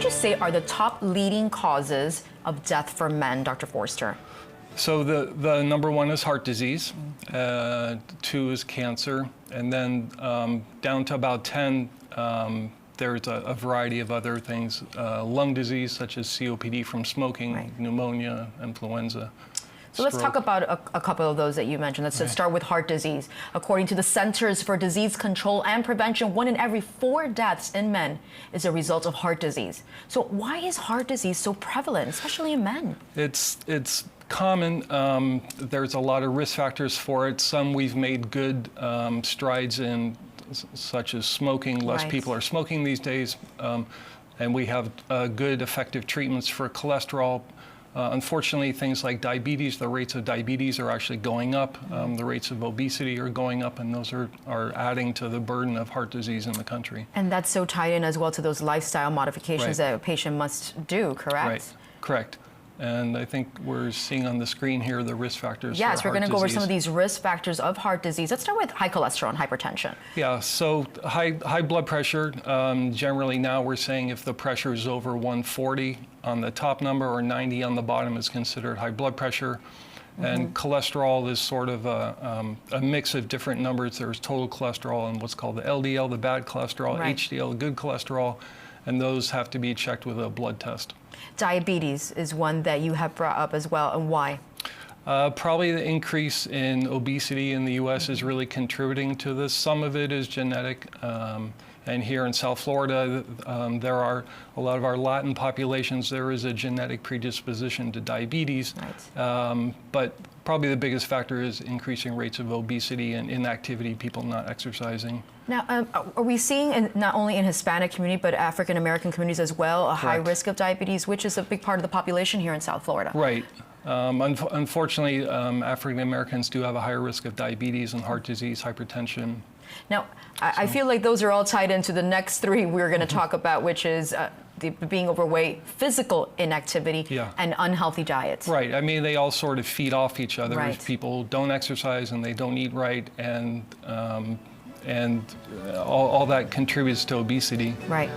would you say are the top leading causes of death for men, Dr. Forster? So the number one is heart disease, two is cancer, and then down to about 10, there's a variety of other things, lung disease such as COPD from smoking, Right. pneumonia, influenza. So let's talk about a couple of those that you mentioned. Let's start with heart disease. According to the Centers for Disease Control and Prevention, 1 in every 4 deaths in men is a result of heart disease. So why is heart disease so prevalent, especially in men? It's common. There's a lot of risk factors for it. Some we've made good strides in, such as smoking. Less Right. people are smoking these days, and we have good effective treatments for cholesterol. Unfortunately, things like diabetes, the rates of diabetes are actually going up. The rates of obesity are going up, and those are adding to the burden of heart disease in the country. And that's so tied in as well to those lifestyle modifications Right. that a patient must do, correct? Right, correct. And I think we're seeing on the screen here the risk factors for Yes, we're heart going to go over disease. some of these risk factors of heart disease. Let's start with high cholesterol and hypertension. Yeah, so high blood pressure, generally now we're saying if the pressure is over 140 on the top number or 90 on the bottom is considered high blood pressure. And cholesterol is sort of a mix of different numbers. There's total cholesterol and what's called the LDL, the bad cholesterol, Right. HDL, good cholesterol, and those have to be checked with a blood test. Diabetes is one that you have brought up as well, and why? Probably the increase in obesity in the U.S. is really contributing to this. Some of it is genetic, and here in South Florida, there are a lot of our Latin populations, there is a genetic predisposition to diabetes. Right. But probably the biggest factor is increasing rates of obesity and inactivity, people not exercising. Now, are we seeing, not only in Hispanic community, but African American communities as well, a high Correct. risk of diabetes, which is a big part of the population here in South Florida? Right. Unfortunately, African Americans do have a higher risk of diabetes and heart disease, hypertension. Now, I feel like those are all tied into the next 3 we're going to talk about, which is being overweight, physical inactivity, Yeah. and unhealthy diets. Right. I mean, they all sort of feed off each other. Right. If people don't exercise and they don't eat right, and all that contributes to obesity. Right.